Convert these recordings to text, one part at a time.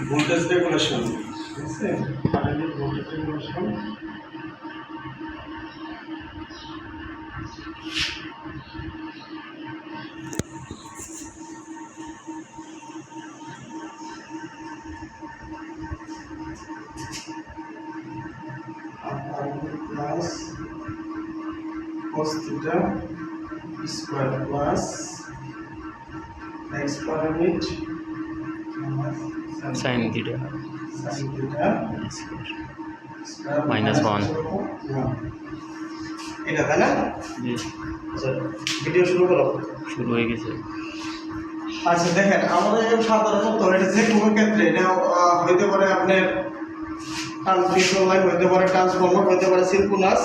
Voltage regulation, ঠিক আছে, কারেন্টের voltage regulation. Plus cos theta square plus x per unit sin theta sin theta minus 1 এটা তাই না? জি আচ্ছা, ভিডিও শুরু করো। শুরু হয়ে গেছে। আচ্ছা দেখেন, আমাদের সাধারণত এটা যে কোনো ক্ষেত্রে এটা হইতে পারে আপনার ট্রান্সমিশন লাইন, হইতে পারে ট্রান্সফর্মার, হইতে পারে সিনক্রোনাস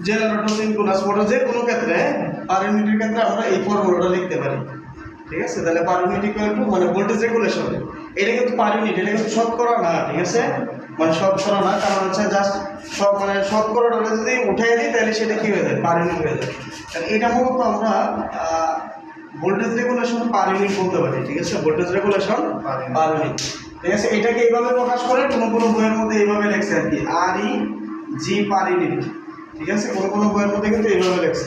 জেনারেটর, সিনক্রোনাস মোটর, যে কোনো ক্ষেত্রে পার ইউনিটের ক্ষেত্রে আমরা এই ফর্মুলাটা লিখতে পারি। ঠিক আছে, তাহলে পার ইউনিট ইকুয়াল টু মানে ভোল্টেজ রেগুলেশন। এটা কিন্তু পার ইউনিট, এটা কিন্তু শতকরা না, ঠিক আছে, মানে শতকরা না, কারণ হচ্ছে জাস্ট সব মানে শতকরাটা যদি উঠাই দিই তাহলে সেটা কি হয়ে যায়, পার ইউনিট হয়ে যায়। তাহলে এটা মূলত আমরা ভোল্টেজ রেগুলেশন পার ইউনিট বলতে পারি। ঠিক আছে, ভোল্টেজ রেগুলেশন পার ইউনিট। ঠিক আছে, এটাকে এইভাবে প্রকাশ করে কোনো বইয়ের মধ্যে এইভাবে লেখছে আর কি, আর ই জি পার ইউনিট। ঠিক আছে, কোনো বইয়ের মধ্যে কিন্তু এইভাবে লেখছে,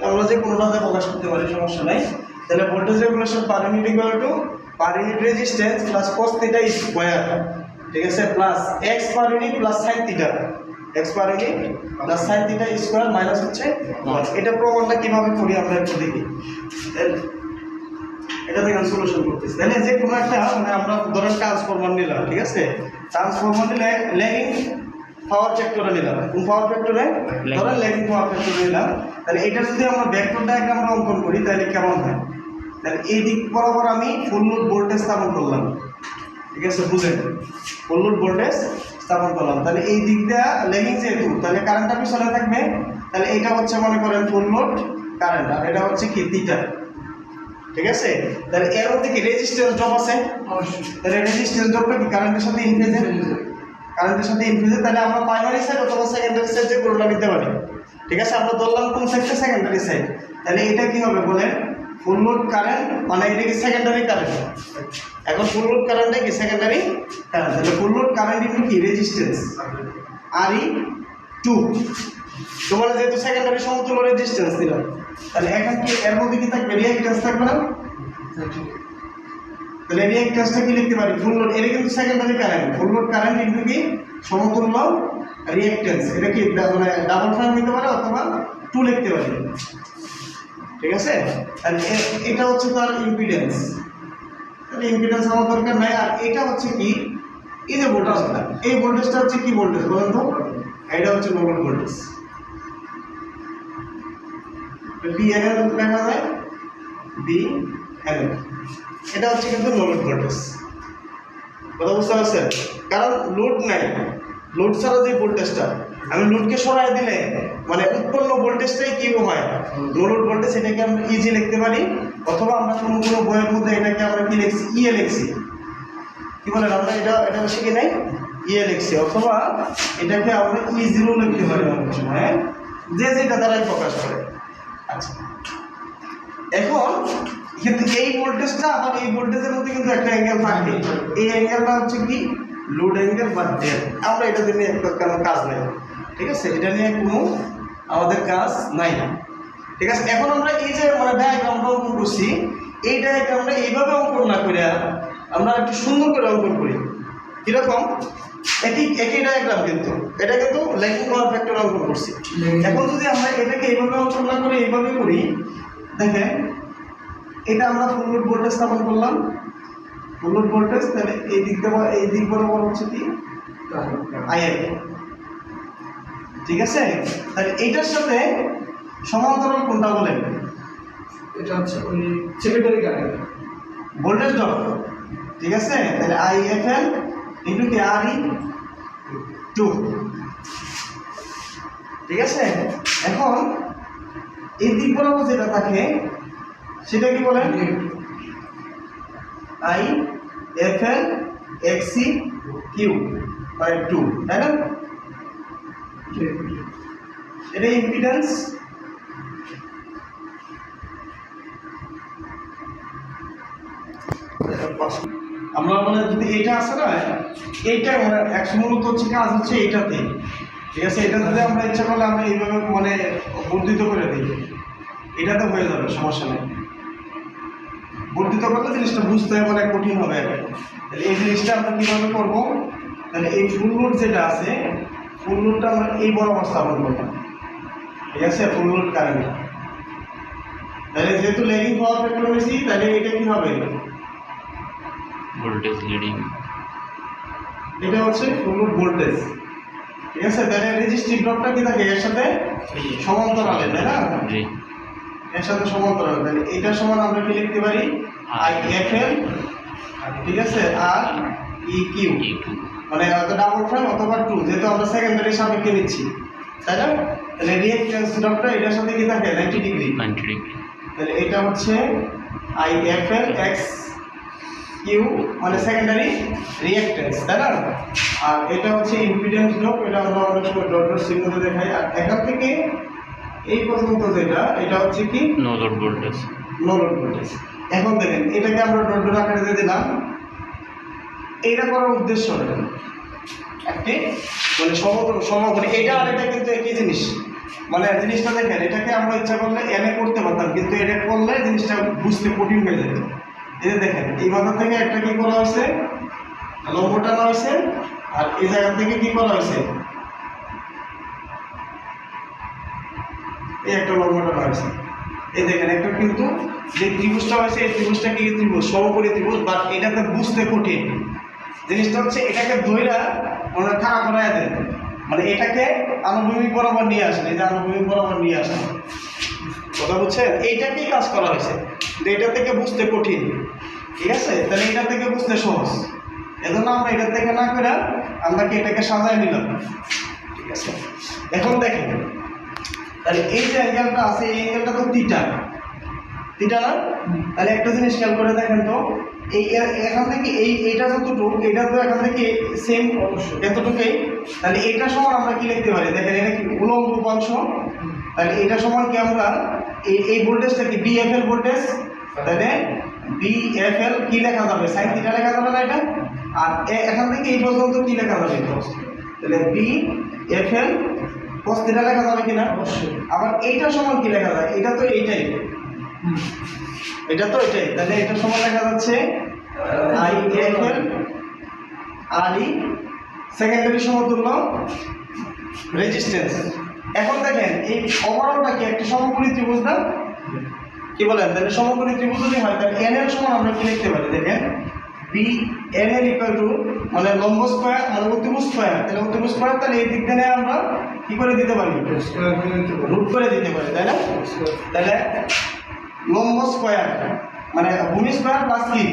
আমরা যে কোনোটাতে প্রকাশ করতে পারি, সমস্যা নাই। তাহলে voltage regulation per unit equal to per unit resistance plus cos theta square, ঠিক আছে, প্লাস x পার unit plus sin theta, x পার unit plus sin theta square minus হচ্ছে 1। এটা প্রমাণটা কিভাবে করি আমরা একটু দেখি। এটা দেখেন সলিউশন করতেছি। তাহলে যে কোনো একটা মানে আমরা ধরেন ট্রান্সফরমার নিলাম, ঠিক আছে, ট্রান্সফরমার নিলে ল্যাগিং পাওয়ার ফ্যাক্টরে নিলাম, কোন পাওয়ার ফ্যাক্টরে, ধরেন ল্যাগিং পাওয়ার ফ্যাক্টরে নিলাম। তাহলে এটা যদি আমরা ভেক্টর ডায়াগ্রাম অঙ্কন করি তাহলে কেমন হয়? তাহলে এই দিক বরাবর আমি ফুল লোড ভোল্টেজ স্থাপন করলাম, ঠিক আছে, বুঝেন, ফুল লোড ভোল্টেজ স্থাপন করলাম। তাহলে এই দিক দিয়ে ল্যাগিং যেহেতু, তাহলে কারেন্টটা পিছনে থাকবে। তাহলে এটা হচ্ছে মনে করেন ফুল লোড কারেন্ট, আর এটা হচ্ছে কি থিটা, ঠিক আছে। তাহলে এর মধ্যে কি রেজিস্ট্যান্স ড্রপ আছে? তাহলে রেজিস্ট্যান্স ড্রপটা কি কারেন্টের সাথে ইন ফেজে, কারেন্টের সাথে ইন ফেজে। তাহলে আমরা প্রাইমারি সাইড অথবা সেকেন্ডারি সাইড যে কোনটা নিতে পারি, ঠিক আছে, আমরা ধরলাম কোন সাইডটা, সেকেন্ডারি সাইড। তাহলে এটা কি হবে বলেন, ফুল লোড কারেন্ট মানে এটা কি সেকেন্ডারি কারেন্ট। এখন ফুল লোড কারেন্টটা কি সেকেন্ডারি কারেন্ট। তাহলে ফুল লোড কারেন্ট ইনটু কি রেজিস্ট্যান্স আর ই 2, তোমার যেহেতু সেকেন্ডারি সমতুল্য রেজিস্ট্যান্স দিলাম। তাহলে এখন কি এর মধ্যে কি থাকবে, রিঅ্যাক্ট্যান্স থাকবে না? তাহলে রিঅ্যাক্ট্যান্সটা কি লিখতে পারি, ফুল লোড, এটা কিন্তু secondary current, full load current into কি সমতুল্য রিঅ্যাক্ট্যান্স। এটা কি মানে ডাবল ফর্ম নিতে পারে অথবা 2 লিখতে পারি, ঠিক আছে। আর এটা হচ্ছে তার ইম্পিডেন্স, তাহলে ইম্পিডেন্স আমার দরকার নাই। আর এটা হচ্ছে কি, এই যে ভোল্টেজটা, এই ভোল্টেজটা হচ্ছে কি ভোল্টেজ বলেন তো? এটা হচ্ছে নো লোড ভোল্টেজ, বিএনএল লেখা যায়, বিএনএল। এটা হচ্ছে কিন্তু নো লোড ভোল্টেজ, কথা বুঝতে পারছেন? কারণ লোড নাই, লোড ছাড়া যে ভোল্টেজটা, আমি লোডকে সরাই দিলে মানে উৎপন্ন ভোল্টেজটাই কি হয়, নো লোড ভোল্টেজ। এটাকে আমরা ইজি লিখতে পারি, অথবা আমরা কোনো বইয়ের মধ্যে এটাকে আমরা কি লিখছি, ইএ লিখছি, কি বলেন, আমরা এটা শিখে নেই, ইএ লিখছি, অথবা এটাকে আমরা ই0 লিখতে পারি অনেক সময়, যে যেটা দ্বারাই প্রকাশ করে। আচ্ছা, এখন কিন্তু এই ভোল্টেজটা আবার এই ভোল্টেজের মধ্যে কিন্তু একটা অ্যাঙ্গেল থাকে, এই অ্যাঙ্গেলটা হচ্ছে কি লোড অ্যাঙ্গেল বা ডেল। আমরা এটা নিয়ে কোনো কাজ নেই, ঠিক আছে, এটা নিয়ে কোনো আমাদের কাজ নাই, ঠিক আছে। এখন আমরা এই যে মানে ডায়াগ্রামটা অঙ্কন করছি, এই ডায়াগ্রামটা এইভাবে অঙ্কন না করে আমরা একটু সুন্দর করে অঙ্কন করি। কিরকম, একই ডায়াগ্রাম, কিন্তু এটা কিন্তু ল্যাগিং পাওয়ার ফ্যাক্টর অঙ্কন করছি। এখন যদি আমরা এটাকে এইভাবে অঙ্কন না করে এইভাবে করি, দেখেন এটা আমরা ফুল লোড ভোল্টেজ স্থাপন করলাম, ফুল লোড ভোল্টেজ। তাহলে এই দিক বরাবর হচ্ছে কি আইএফ, ঠিক আছে। তাহলে এইটার সাথে সমান্তরাল কোনটা বলেন? এটা হচ্ছে ওই সেকেন্ডারি কারেন্ট ভোল্টেজ ড্রপ, ঠিক আছে। তাহলে আইএফএল ইনটু কি আর ই 2, ঠিক আছে। এখন এই দিক বরাবর যেটা থাকে সেটা কি বলেন, I F L X Q by 2, তাই না? এটা ইম্পিডেন্স, আমরা মানে যদি এটা আছে না, এইটা মানে একশো মূলত হচ্ছে কাজ হচ্ছে এইটাতে, ঠিক আছে। এটা যদি আমরা ইচ্ছা করলে আমরা এইভাবে মানে বর্ধিত করে দিই, এটাতে হয়ে যাবে, সমস্যা নেই। বর্ধিত করলে জিনিসটা বুঝতে মানে কঠিন হবে আর কি। তাহলে এই জিনিসটা আমরা কীভাবে করবো, তাহলে এই ফুল লোড যেটা আছে, ফুল লোডটা আমরা এই বরাবর স্থাপন করবো, ঠিক আছে, ফুল লোড কারেন্ট। তাহলে যেহেতু ল্যাগিং পাওয়ার ফ্যাক্টর বেশি, তাহলে এটা কি হবে, ভোল্টেজ লিডিং, এটা হচ্ছে ফুল লোড ভোল্টেজ, ঠিক আছে। তাহলে রেজিস্টিভ ড্রপটা কি থাকে এর সাথে সমান্তরালে, তাই না, জি, এর সাথে সমান্তরালে। তাহলে এটা সমান আমরা কি লিখতে পারি, IFL, ঠিক আছে, আর EQ, E2, মানে হয়তো ডাবল প্রাইম অথবা 2, যেহেতু আমরা সেকেন্ডারি সাপেক্ষে নিচ্ছি, তাই না। তাহলে রিঅ্যাকট্যান্স ড্রপটা এটার সাথে কি থাকে 90 ডিগ্রি। 90 ডিগ্রি, তাহলে এটা হচ্ছে IFL x Q, মানে সেকেন্ডারি রিঅ্যাকট্যান্স, তাই না। আর এটা হচ্ছে ইম্পিডেন্স ড্রপ, এটা আমরা অনেক সময় ডট ডট চিহ্নতে দেখাই। আর এখান থেকে এই পর্যন্ত যেটা, এটা হচ্ছে কি no load voltage, no load voltage. এখন দেখেন এটাকে আমরা ডট ডট আকারে দিয়ে দিলাম। এইটা করার উদ্দেশ্য একটি মানে সমাপনী, এটা আর এটা কিন্তু একই জিনিস। মানে জিনিসটা দেখেন, এটাকে আমরা ইচ্ছা করলে এনে করতে পারতাম, কিন্তু এটা করলে জিনিসটা বুঝতে কঠিন হয়ে যেত। এই যে দেখেন, এই মাথা থেকে একটা কি করা হয়েছে, লম্ব টানা হয়েছে, আর এই জায়গা থেকে কি করা হয়েছে, এই একটা লম্ব টানা হয়েছে। এই দেখেন একটা কিন্তু যে ত্রিভুজটা হয়েছে, এই ত্রিভুজটা কি ত্রিভুজ, সমকোণী ত্রিভুজ, বাট এটাতে বুঝতে কঠিন। জিনিসটা হচ্ছে এটাকে ধইরা ওনারা খাড়া করায় দেন, মানে এটাকে আনুভূমিক বরাবর নিয়ে আসেন, এই যে আনুভূমিক বরাবর নিয়ে আসেন, কথা বুঝছেন। এইটাকেই কাজ করা হয়েছে, কিন্তু এটা থেকে বুঝতে কঠিন, ঠিক আছে। তাহলে এটা থেকে বুঝতে সহজ, এজন্য আমরা এটা থেকে না করে আমরা কি এটাকে সাজায় নিলাম, ঠিক আছে। এখন দেখেন, তাহলে এই যে অ্যাঙ্গেলটা আছে, এই অ্যাঙ্গেলটা তো থিটা, থিটা না। তাহলে একটা জিনিস খেয়াল করে দেখেন তো, এই এখান থেকে এইটা যতটুকু, এটা তো এখান থেকে সেম এতটুকুই। তাহলে এটা সমান আমরা কি লিখতে পারি, দেখেন এটা কি উলম্ব উপাংশ। তাহলে এটা সমান কি আমরা এই ভোল্টেজটা কি BFL ভোল্টেজ, তাহলে BFL কি লেখা যাবে, সাইন থিটা লেখা যাবে না এটা। আর এখান থেকে এই পর্যন্ত কি লেখা যাবে, তাহলে BFL cos থিটা লেখা যাবে কিনা। আবার এইটা সমান কি লেখা যায়, এটা তো এইটাই, এটা তো এটাই। তাহলে এটা সমান লেখা যাচ্ছে IFL RE, সেকেন্ডারি সমতুল্য রেজিস্ট্যান্স। এখন দেখেন এই ওভারঅলটা কি একটা সমকোণী ত্রিভুজ না, কি বলেন। তাহলে সমকোণী ত্রিভুজ যদি হয়, তাহলে NL সমান আমরা কি লিখতে পারি, দেখেন BNL ইকুয়াল টু মানে লম্ব স্কয়ার মানে অতিভুজ স্কয়ার। তাহলে অতিভুজ স্কয়ার, তাহলে এই দিক দিয়ে আমরা কি করে দিতে পারি, রুট করে দিতে পারি, তাই না। তাহলে লম্ব স্কয়ার মানে ভূমি স্কয়ার প্লাস কি,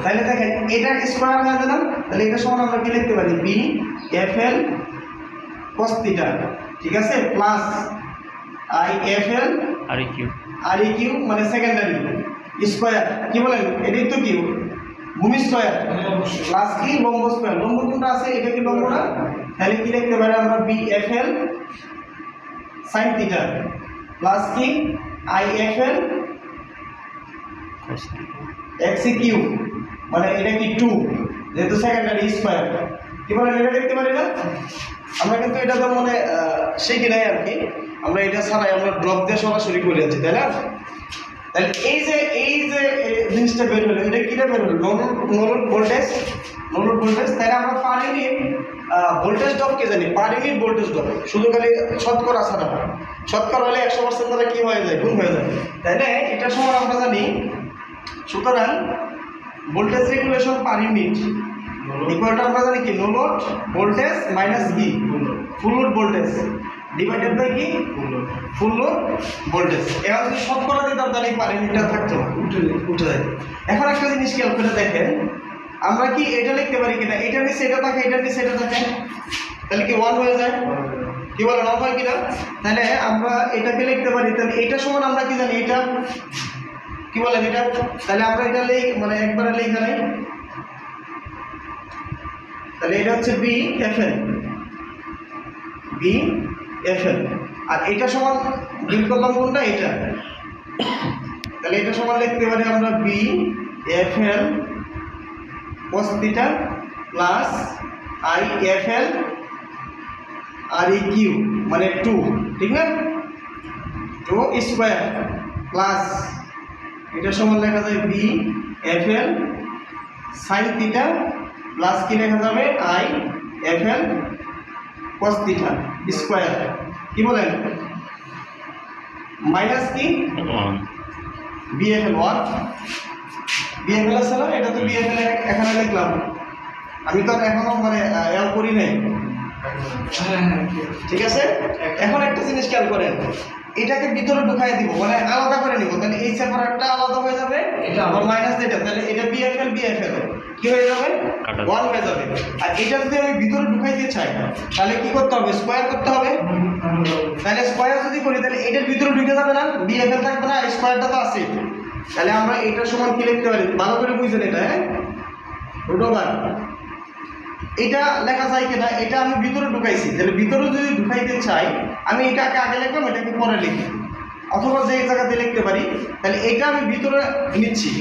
তাহলে দেখেন এটা স্কয়ার হয়ে গেল। তাহলে এটা সমান আমরা কি লিখতে পারি, BFL cos থিটা, ঠিক আছে, প্লাস IFL REQ মানে সেকেন্ডারি স্কয়ার, কি বলেন, এটাই তো কি ভূমি স্কয়ার প্লাস কি লম্ব স্কয়ার। লম্ব কোনটা আছে, এটা কি লম্ব না। তাহলে কি লিখতে পারি আমরা, BFL sin থিটা প্লাস কি IFL XEQ, মানে এটা কি 2, যেহেতু সেকেন্ডারি স্কয়ার, কি বলেন, এটা লিখতে পারি না। আমরা কিন্তু এটা তো মানে শিখি নাই আর কি, আমরা এটা ছাড়াই আমরা ড্রপ দিয়ে সরাসরি করে যাচ্ছি, তাই না। তাহলে এই যে জিনিসটা বের হলো, এটা কিটা বের হলো, নোলোড ভোল্টেজ, নোলোড ভোল্টেজ। তাহলে আমরা পার ইউনিট ভোল্টেজ ড্রপকে জানি, পার ইউনিট ভোল্টেজ ড্রপ, শুধু খালি শতকরা ছাড়া, শতকরা হলে 100% দ্বারা কি হয়ে যায়, গুণ হয়ে যায়। তাহলে এটা সমান আমরা জানি, সুতরাং ভোল্টেজ রেগুলেশন পার ইউনিট ইকুয়ালটা আমরা জানি কি, নো লোড ভোল্টেজ মাইনাস কি full load voltage divided by কি ফুল লোড ভোল্টেজ। এবার যদি শতকরা দিতাম তাহলে পার ইউনিটটা থাকতো না, উঠে যায়। এখন একটা জিনিস খেয়াল করে দেখেন, আমরা কি এটা লিখতে পারি কিনা, এটা নিচে এটা থাকে, এটা নিচে এটা থাকে, তাহলে কি 1 হয়ে যায়, কি বলেন, 1 হয় কিনা। তাহলে আমরা এটাকে লিখতে পারি, তাহলে এটা সমান আমরা কি জানি, এটা কি বলেন এটা। তাহলে আমরা এটা মানে একবারে লেখা নাই, তাহলে এটা হচ্ছে BFL, আর এটা সমান বিল করলাম কোনটা, এটা। তাহলে এটা সমান লিখতে পারি আমরা BFL cos theta plus I F L R E Q মানে 2, ঠিক না? 2 স্কোয়ার প্লাস এটা সমান লেখা যায় B F L sine theta plus কি লেখা যাবে I F L cos theta square, কি বলেন? মাইনাস কি বিএফএল 1 বিএফএল আছে না, এটা তো বিএফএল এখানে লিখলাম, আমি তো এখনো মানে এও করি নাই, ঠিক আছে? এখন একটা জিনিস খেয়াল করেন, এটাকে ভিতরে ঢুকাই দিব মানে আলাদা করে নিব, তাহলে এই সেপারেটটা আলাদা হয়ে যাবে, এটা আবার মাইনাস এটা, তাহলে এটা বিএফএল বিএফএল কি হয়ে যাবে 1 হয়ে যাবে। আর এটা যদি আমি ভিতরে ঢুকাইতে চাই তাহলে কি করতে হবে? স্কোয়ার করতে হবে। তাহলে স্কোয়ার যদি করি তাহলে এটার ভিতরে ঢুকে যাবে না, বিএফএল থাকবে না, স্কোয়ারটা তো আছে। তাহলে আমরা এটার সমান কি লিখতে পারি? ভালো করে বুঝছেন এটা, হ্যাঁ? রুট এটা লেখা যায় কিনা, এটা আমি ভিতরে ঢুকাইছি, তাহলে ভিতরে যদি ঢুকাইতে চাই আমি এটাকে আগে লিখলাম, এটাকে পরে লিখি, অথবা যে জায়গাতে লিখতে পারি। তাহলে এটা আমি ভিতরে নিচ্ছি,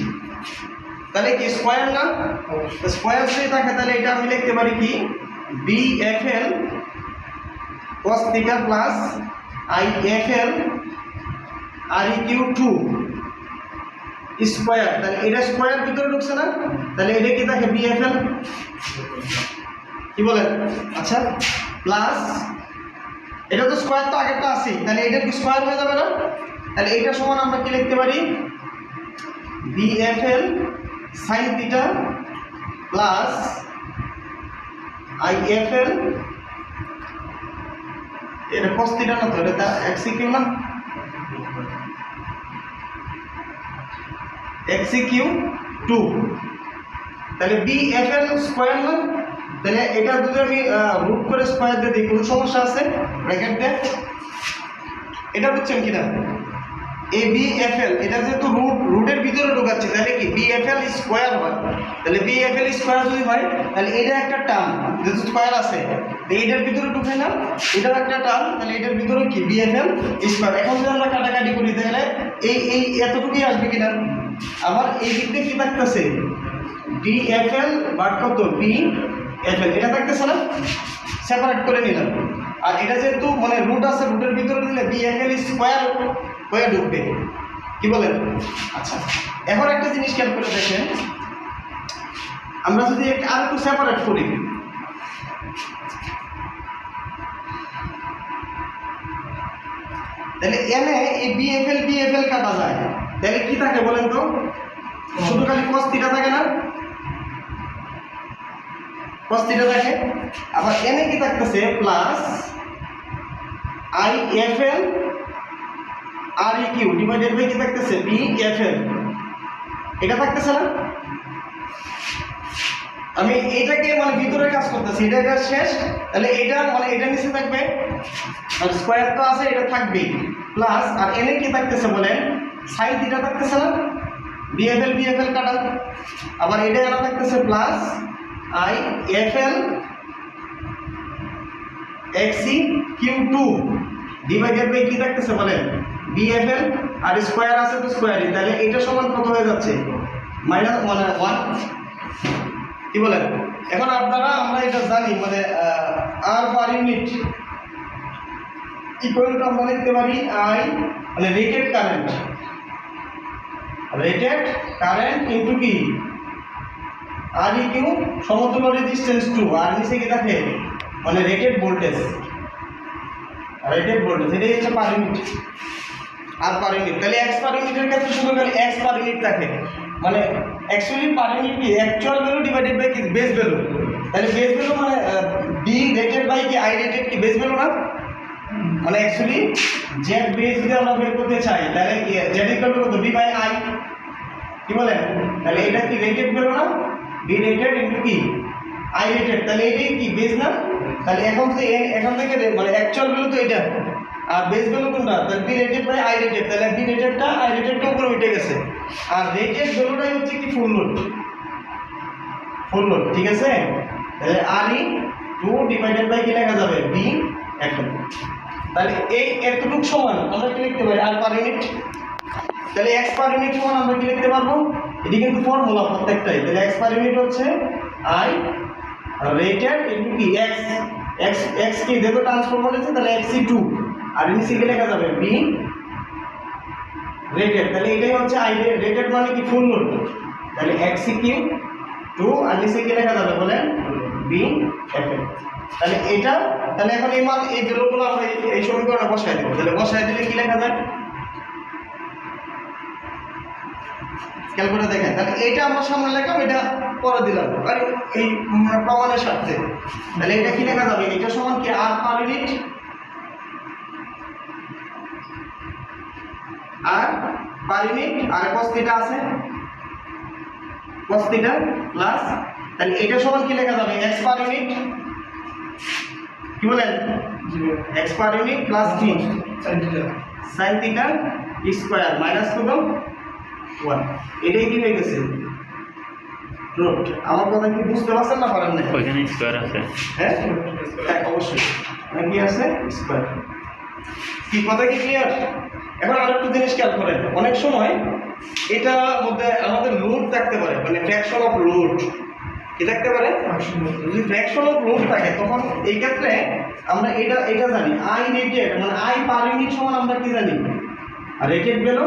তাহলে কি স্কোয়ার না? স্কোয়ার যদি থাকে তাহলে এটা আমি লিখতে পারি কি B F L cos theta plus I F L R E Q 2 square, তাহলে এটা স্কোয়ার ভিতরে ঢুকছে না, তাহলে এটা কি থাকে বিএফএল, কি বলেন? আচ্ছা প্লাস এটা তো স্কোয়ার তো আগেরটা আছে, তাহলে এটা কি স্কোয়ার হয়ে যাবে না? তাহলে এটা সমান আমরা কি লিখতে পারি BFL sine theta plus I F L, এটা cos থিটা না, তো এটা এক্স কিউ না, এক্স কিউ 2, তাহলে বি এফ এল স্কোয়ার না, তাহলে এটা যদি আমি রুট করে স্কোয়ার দিয়ে দিই কোনো সমস্যা আছে? ব্র্যাকেট দেয়, এটা বুঝছেন কিনা? এ বি এফ এল এটা যেহেতু রুটের ভিতরে ঢুকাচ্ছি, তাহলে কি বি এফ এল স্কোয়ার হয়, তাহলে বি এফ এল স্কোয়ার যদি হয় তাহলে এটা একটা টার্ম যেহেতু স্কোয়ার আছে এইটার ভিতরে ঢুকে না, এটার একটা টার্ম, তাহলে এটার ভিতরে কি বি এফ এল স্কোয়ার। এখন যদি আমরা কাটাকাটি করি তাহলে এই এতটুকুই আসবে কিনা? আবার এই দিক দিয়ে কি থাকতেছে বি এফ এল বাট কত বি এফ এল, এটা থাকতেছে না, সেপারেট করে নিলাম। আর এটা যেহেতু মানে রুট আছে, রুটের ভিতরে দিলে বি এফ এল স্কোয়ার হয়ে ঢুকবে, কি বলেন? আচ্ছা এখন একটা জিনিস খেয়াল করে দেখেন, আমরা যদি আর একটু সেপারেট করি, তাহলে এনে এই বিএফএল কাটা যায়, তাহলে কি থাকে বলেন তো? শুধু খালি cos থিটা থাকে না, cos থিটা থাকে, আবার এনে কি থাকতেছে plus I F L R E Q divided by কি থাকতেছে বি এফ এল, এটা থাকতেছে না? আমি এটাকে মানে ভিতরে কাজ করতেছি, এটা শেষ, তাহলে এটা মানে এটা নিচে থাকবে, আর স্কোয়ার তো আছে এটা থাকবেই, প্লাস আর এনে কি থাকতেছে বলেন সাইন থিটা থাকতেছে না, বিএফএল কাটা, আবার এটা এরা থাকতেছে plus I F L X Q 2 divided by কি থাকতেছে বলেন বিএফএল, আর স্কোয়ার আছে তো স্কোয়ারই, তাহলে এটা সমান কত হয়ে যাচ্ছে মাইনাস 1, কি বলেন? এখন আপনারা আমরা এটা জানি মানে আর পার ইউনিট ইকুয়াল টু আমরা লিখতে পারি আই মানে রেটেড কারেন্ট ইনটু কি আর ই কিউ সমতুল্য রেজিস্ট্যান্স 2, আর নিচে কি থাকে মানে রেটেড ভোল্টেজ, এটাই হচ্ছে পার ইউনিট, আর পার ইউনিট। তাহলে এক্স পার ইউনিটের ক্ষেত্রে শুধু খালি এক্স পার ইউনিট থাকে, মানে অ্যাকচুয়ালি পার ইউনিট কি অ্যাকচুয়াল ভ্যালু ডিভাইডেড বাই কি বেস ভ্যালু, তাহলে বেস ভ্যালু মানে বি রেটেড বাই কি আই রেটেড কি বেস ভ্যালু না, মানে অ্যাকচুয়ালি জেড বেস যদি আমরা বের করতে চাই তাহলে কি জেড ইকুয়াল টু কত বি বাই আই, কি বলেন? তাহলে এটা কি রেটেড ভ্যালু না, বি রেটেড ইনটু কি আই রেটেড, তাহলে এটাই কি বেস না, তাহলে এখন থেকে মানে অ্যাকচুয়াল ভ্যালু তো এটা, আর বেস ভ্যালু কোনটা? তাহলে B rated by I rated, তাহলে বি রেটেডটা আই রেটেডটা উপরে উঠে গেছে, আর রেটেড ভ্যালুটাই হচ্ছে কি ফুল লোড, ঠিক আছে? তাহলে আর ই 2 ডিভাইডেড বাই কি লেখা যাবে বি এখন, তাহলে এই এতটুকু সমান আমরা কি লিখতে পারি আর পার ইউনিট, তাহলে এক্স পার ইউনিট সমান আমরা কি লিখতে পারবো? এটি কিন্তু ফর্মুলা প্রত্যেকটাই, তাহলে এক্স পার ইউনিট হচ্ছে আই রেটেড ইন্টু কি এক্স এক্স এক্স কি যেহেতু ট্রান্সফরমার আছে তাহলে এক্স টু আর নিচে কি লেখা যাবে বি রেটেড, তাহলে এটাই হচ্ছে আই রেটেড মানে কি ফুল লোড, তাহলে এক্স কিউ টু আর নিচে কি লেখা যাবে বলে বি এফ এল। তাহলে এটা তাহলে এখন এই মান এই ভ্যালুগুলো আমরা এই সমীকরণে বসাই দেবো, তাহলে বসাই দিলে কি লেখা যায় খেয়াল করে দেখেন। তাহলে এইটা আমরা সামনে লেখাম, এটা পরে দিলাম আর এই প্রমাণের স্বার্থে। তাহলে এটা কি লেখা যাবে, এটা সমান কি আর পার ইউনিট আর পার ইউনিট আর cos থিটা আছে cos থিটা প্লাস, তাহলে এটা সমান কি লেখা যাবে x পার ইউনিট কি বলেন x পার ইউনিট প্লাস কি sin থিটা স্কয়ার মাইনাস কত 1, এটাই কি হয়ে গেছে রুট। আমার কথা কি বুঝতে পারছেন না পারেন না? ওইখানে স্কয়ার আছে। হ্যাঁ হ্যাঁ অবশ্যই কি আছে স্কয়ার। কি কথা কি ক্লিয়ার? এখন আরেকটা জিনিস খেয়াল করেন, অনেক সময় এটার মধ্যে আমাদের লোড থাকতে পারে, মানে ফ্র্যাকশন অফ লোড কি থাকতে পারে, যদি ফ্র্যাকশন অফ লোড থাকে তখন এই ক্ষেত্রে আমরা এটা এটা জানি আই রেটেড মানে আই পার ইউনিট সমান আমরা কি জানি রেটেড ভ্যালু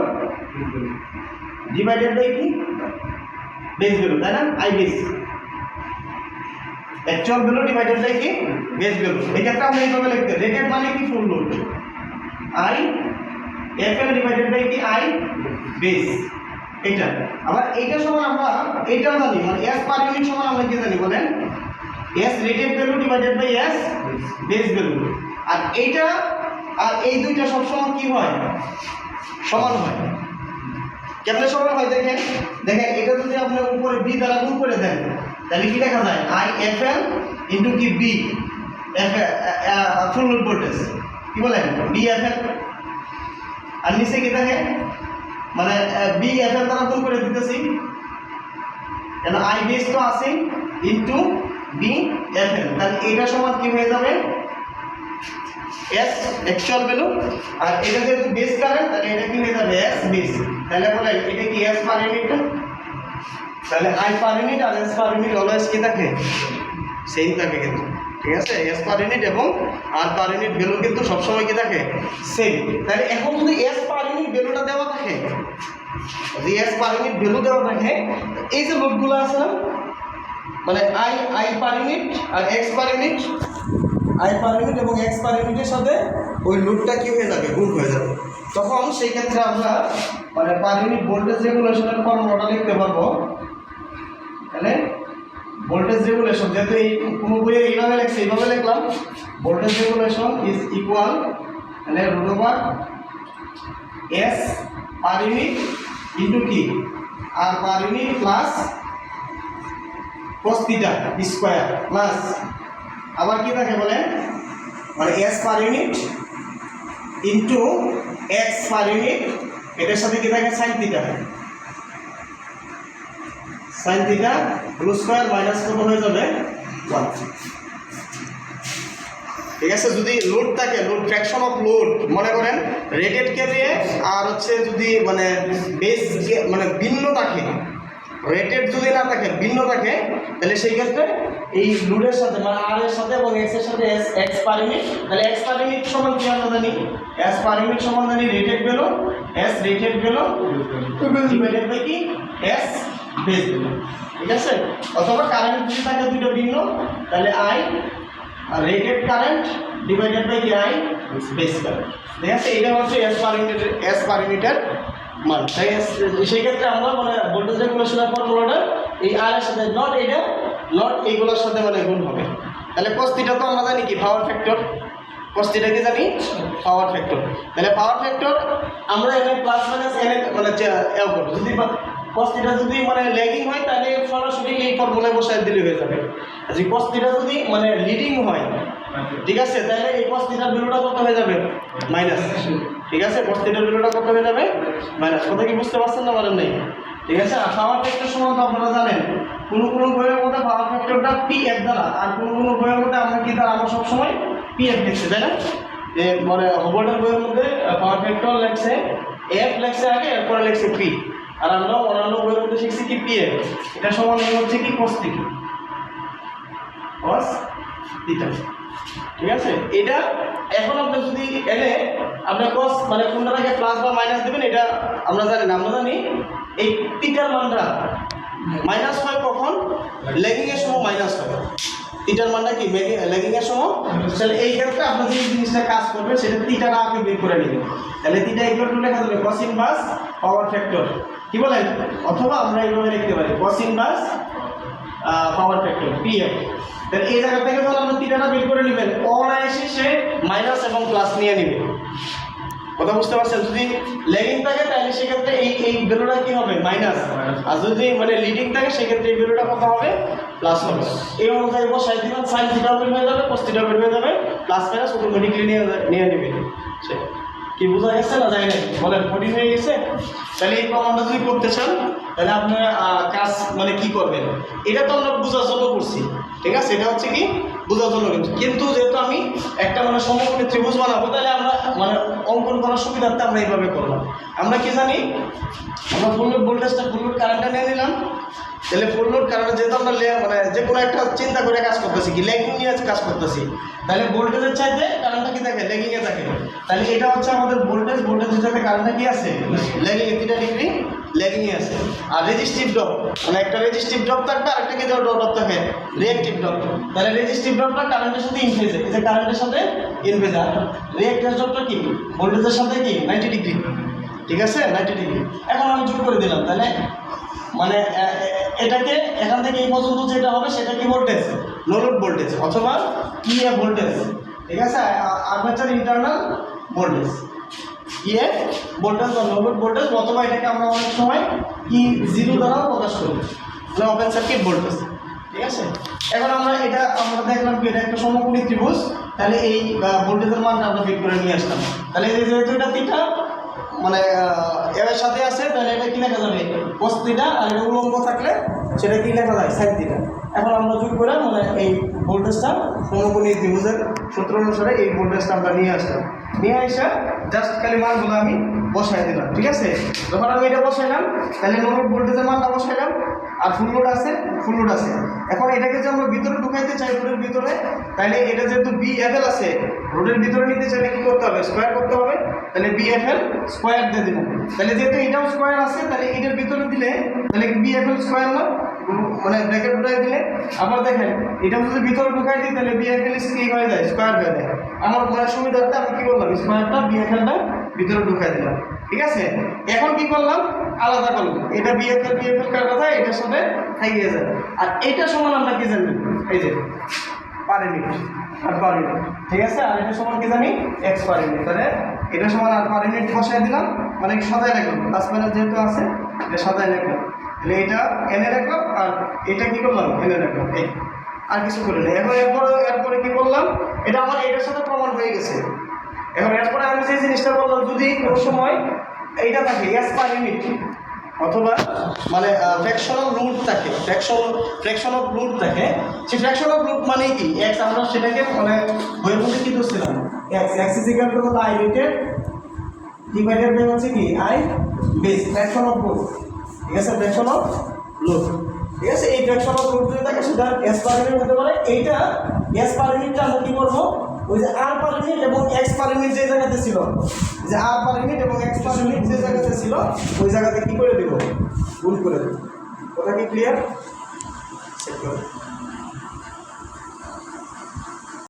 ডিভাইডেড বাই কি বেস ভ্যালু, তাই না? I base actual value divided by কি বেস ভ্যালু। এই ক্ষেত্রে আমরা এইভাবে লিখতে রেটেড মানে কি full load I F L divided by কি আই বেস। এটা আবার এইটা সমান আমরা এইটাও জানি মানে এস পার ইউনিট সমান আমরা কি জানি বলেন S rated value divided by S base value. আর এইটা আর এই দুইটা সবসময় কি হয় সমান হয়। কেমনে সমান হয় দেখেন দেখেন, এটা যদি আপনি উপরে বি দ্বারা গুণ করে দেন তাহলে কি লেখা যায় আই এফ এল ইন্টু কি B F full load voltage কি বলেন বি এফ এল, আর নিচে কি থাকে মানে বি এফ এল দ্বারা গুণ করে দিতেছি কেন আই বেস তো আছে ইন্টু বি এফ এল, তাহলে এটা সমান কি হয়ে যাবে এস অ্যাকচুয়াল ভ্যালু আর এটা যেহেতু বেস কারেন্ট তাহলে এটা কি হয়ে যাবে এস বেস। তাহলে বলে এটা কি এস পার ইউনিট, তাহলে আই পার ইউনিট আর এস পার ইউনিট অলওয়েজ কি থাকে সেম থাকে কিন্তু, ঠিক আছে? এস পার ইউনিট এবং আর পার ইউনিট ভ্যালু কিন্তু সবসময় কি থাকে সেম। তাহলে এখন যদি এস পার ইউনিট ভ্যালুটা দেওয়া থাকে, যদি এস পার ইউনিট ভ্যালু দেওয়া থাকে, এই যে লোডগুলো আছে না মানে আই পার ইউনিট আর X per unit I per unit এবং এক্স পার ইউনিটের সাথে ওই লোডটা কি হয়ে যাবে গুণ হয়ে যাবে, তখন সেই ক্ষেত্রে আমরা মানে পার ইউনিট ভোল্টেজ রেগুলেশনের ফর্মুলাটা লিখতে পারবো। তাহলে ভোল্টেজ রেগুলেশন যেহেতু এই কোনো বইয়ে এইভাবে লেখছে এইভাবে লিখলাম ভোল্টেজ রেগুলেশন ইজ ইকুয়াল তাহলে root over S per unit into কি আর per unit plus cos theta square plus আবার কি থাকে বলেন মানে S per unit into X per unit, এটার সাথে কি থাকে sine theta whole square minus কত হয়ে যাবে 1, ঠিক আছে? যদি লোড থাকে লোড ফ্র্যাকশন অফ লোড মনে করেন রেটেড কেভিএ আর হচ্ছে যদি মানে বেস মানে ভিন্ন থাকে রেটেড যদি না থাকে ভিন্ন থাকে তাহলে সেই ক্ষেত্রে এই লোডের সাথে মানে আর এর সাথে এবং এক্স এর সাথে এক্স পার ইউনিট, তাহলে এক্স পার ইউনিট সমান কি আমরা জানি এস পার ইউনিট সমান জানি rated value S rated value divided by কি এস বেস ভ্যালু, ঠিক আছে? অথবা কারেন্ট যদি থাকে দুটো ভিন্ন তাহলে I rated current divided by কি আই বেস কারেন্ট, ঠিক আছে? এটা হচ্ছে এস পার ইউনিটের মান। তাই সেই ক্ষেত্রে আমরা মানে ভোল্টেজ রেগুলেশনের ফর্মুলাটা এই আর এর সাথে নট এটা নট এইগুলোর সাথে মানে গুণ হবে। তাহলে cos থিটা তো আমরা জানি কি পাওয়ার ফ্যাক্টর, cos থিটা কি জানি পাওয়ার ফ্যাক্টর, তাহলে পাওয়ার ফ্যাক্টর আমরা এখানে প্লাস মাইনাস এনে মানে যদি cos থিটা যদি মানে ল্যাগিং হয় তাহলে সরাসরি এই ফর্মুলায় বসায় দিলে হয়ে যাবে। আর যদি cos থিটা যদি মানে লিডিং হয় ঠিক আছে তাহলে এই cos থিটার ভ্যালুটা কত হয়ে যাবে মাইনাস, ঠিক আছে? cos থিটার ভ্যালুটা কত হয়ে যাবে মাইনাস। কথা কি বুঝতে পারছেন না বলেন নাই? ঠিক আছে? আর পাওয়ার ফ্যাক্টর সমান তো আপনারা জানেন কোনো বইয়ের মধ্যে পাওয়ার ফ্যাক্টরটা পি এফ দ্বারা আর কোনো বইয়ের মধ্যে আমরা কি দ্বারা আমরা সবসময় পি এফ লিখছি, তাই না? যে মানে হোবর্টের বইয়ের মধ্যে পাওয়ার ফ্যাক্টর লেখছে এফ লেখছে আগে এরপরে লেখছে পি, আর আমরা অন্যান্য বইয়ের মধ্যে শিখছি কি পি এফ, এটা সমান হচ্ছে কি cos থিটা, cos থিটা, ঠিক আছে। এটা এখন আপনি যদি এনে আপনি cos মানে কোনটার আগে প্লাস বা মাইনাস দেবেন এটা আমরা জানি না, আমরা জানি এই থিটার মানটা মাইনাস হয় কখন, ল্যাগিং এর সময় মাইনাস হয়। থিটার মানটা কি ল্যাগিং এর সময়, তাহলে এই ক্ষেত্রে আপনার যে জিনিসটা কাজ করবে সেটা থিটার আগে বের করে নেবেন। তাহলে থিটা ইকুয়াল টু লেখা যাবে cos ইনভার্স পাওয়ার ফ্যাক্টর, কি বলেন, অথবা আমরা এইভাবে লিখতে পারি cos inverse power factor PF। তাহলে এই জায়গা থেকে যখন আপনি থিটাটা বের করে নেবেন অনায়াসে সে মাইনাস এবং প্লাস নিয়ে নেবে। কথা বুঝতে পারছেন? যদি ল্যাগিং থাকে তাহলে সেক্ষেত্রে এই ভ্যালুটা কি হবে, মাইনাস, আর যদি মানে লিডিং থাকে সেক্ষেত্রে এই ভ্যালুটা কত হবে, প্লাস হবে। এই অনুযায়ী বসাই দিবেন, সাইন থিটা বের হয়ে যাবে, cos থিটা বের হয়ে যাবে, প্লাস মাইনাস অটোমেটিক্যালি নিয়ে নেবে। কি বোঝা গেছে না যায় না, বলেন কঠিন হয়ে গেছে? তাহলে এই প্রমাণটা যদি করতে চান তাহলে আপনারা কাজ মানে কি করবেন, এটা তো আমরা বোঝার জন্য করছি, ঠিক আছে, এটা হচ্ছে কি বোঝার জন্য, কিন্তু যেহেতু আমি একটা মানে সমকোণী ত্রিভুজ বানাবো তাহলে আমরা মানে অঙ্কন করার সুবিধার্থে আমরা এইভাবে করলাম। আমরা কি জানি, আমরা ফুল লোড ভোল্টেজটা ফুল লোড কারেন্টটা নিয়ে নিলাম, তাহলে ফুল লোড কারেন্ট যেহেতু আমরা মানে যে কোনো একটা চিন্তা করে কাজ করতেছি, কি ল্যাগিং নিয়ে কাজ করতেছি, তাহলে ভোল্টেজের চাইতে কারেন্টটা কি থাকে, ল্যাগিংয়ে থাকে। তাহলে এটা হচ্ছে আমাদের ভোল্টেজের চাইতে কারেন্টটা কি আছে, ল্যাগিং, 3 ডিগ্রি ল্যাগিংয়ে আছে। আর রেজিস্টিভ ড্রপ, মানে একটা রেজিস্টিভ ড্রপ থাকবে আর একটা কি ড্রপ থাকে, রিঅ্যাক্টিভ ড্রপ। তাহলে রেজিস্টিভ ড্রপটা কারেন্টের সাথে ইনফেজে, এই যে কারেন্টের সাথে ইনফেজে, আর রিঅ্যাক্টিভ ড্রপটা কি ভোল্টেজের সাথে কি 90 ডিগ্রি, ঠিক আছে, 90 ডিগ্রি। এখন আমি যোগ করে দিলাম, তাহলে মানে এটাকে এখান থেকে এই পর্যন্ত যেটা হবে সেটা কি ভোল্টেজ, নো লোড ভোল্টেজ অথবা ইএ ভোল্টেজ, ঠিক আছে, আর্মেচার ইন্টারনাল ভোল্টেজ, ইএ ভোল্টেজ বা নো লোড ভোল্টেজ, অথবা এটাকে আমরা অনেক সময় E0 দ্বারাও প্রকাশ করি, মানে ওপেন সার্কিট ভোল্টেজ, ঠিক আছে। এখন আমরা দেখলাম কি এটা একটা সমকোণী ত্রিভুজ, তাহলে এই ভোল্টেজের মানটা আমরা বের করে নিয়ে আসলাম। তাহলে এই যেহেতু এটা থিটা মানে এর সাথে আছে, তাহলে এটা কি লেখা যাবে, cos থিটা, আর এটা উলম্ব থাকলে সেটা কি লেখা যায়, sin থিটা। এখন আমরা যোগ করে মানে এই ভোল্টেজটা সমকোণী ত্রিভুজের সূত্র অনুসারে এই ভোল্টেজটা আমরা নিয়ে আসলাম, নিয়ে আসা জাস্ট খালি মানগুলো আমি বসাই দিলাম, ঠিক আছে। যখন আমি এটা বসাইলাম তাহলে নো লোড ভোল্টেজের মানটা বসাইলাম, আর ফুল লোড আছে, ফুল লোড আছে। এখন এটাকে যে আমরা ভিতরে ঢুকাইতে চাই রোডের ভিতরে, তাহলে এটা যেহেতু BFL আছে, রোডের ভিতরে নিতে চাইলে কি করতে হবে, স্কোয়ার করতে হবে, তাহলে BFL স্কোয়ার দিয়ে দিলাম। তাহলে যেহেতু এটাও স্কোয়ার আছে তাহলে এটার ভিতরে দিলে তাহলে BFL স্কোয়ার না, মানে ব্র্যাকেট ঢুকাই দিলে, আবার দেখেন এটা যদি ভিতরে ঢুকাই দিই তাহলে BFL কি হয়ে যায়, স্কোয়ার হয়ে যায়। আমার মানে সুবিধার্থে আমি কি করলাম, স্কোয়ারটা BFLটা ভিতরে ঢুকাই দিলাম, ঠিক আছে। এখন কি করলাম, আলাদা করলাম, এটা BFL কার কথা, এটার সাথে খাইয়ে যায়। আর এটা সমান আমরা কি জানি, এই যে পার ইউনিট, আর পার ইউনিট, ঠিক আছে। আর এটা সমান কি জানি, x পার ইউনিট, তাহলে এটা সমান আর পার ইউনিট বসাই দিলাম, মানে সাদায় রাখলাম, প্লাস মাইনাস যেহেতু আছে এটা সাদায় রাখলাম, তাহলে এটা এনে রাখলাম আর এটা কি করলাম, এনে রাখলাম, এই আর কিছু করে নেই। এখন এরপরে কি করলাম, এটা আমার এটার সাথে প্রমাণ হয়ে গেছে। এখন এরপরে আমি যে জিনিসটা বললাম, যদি কোনো সময় এইটা থাকে s পার ইউনিট অথবা মানে ফ্র্যাকশন অফ রুট থাকে, ফ্র্যাকশন অফ রুট থাকে, সেই ফ্র্যাকশন অফ রুট মানে কি, x আমরা সেটাকে মানে বইয়ের মধ্যে কি ধরছিলাম, x is equal to i limited divided by হচ্ছে কি i base fraction of root, ঠিক আছে, ফ্র্যাকশন অফ রুট, ঠিক আছে। এই ফ্র্যাকশন অফ রুট যদি থাকে সেটা s পার ইউনিট হতে পারে। এইটা s পার ইউনিটটা আমরা কি করবো, ওই যে r পার ইউনিট এবং x পার ইউনিট যে জায়গাতে ছিল, যে r পার ইউনিট এবং x পার ইউনিট যে জায়গাতে ছিল ওই জায়গাতে কি করে দেব, গুণ করে দেব। কথা কি ক্লিয়ার?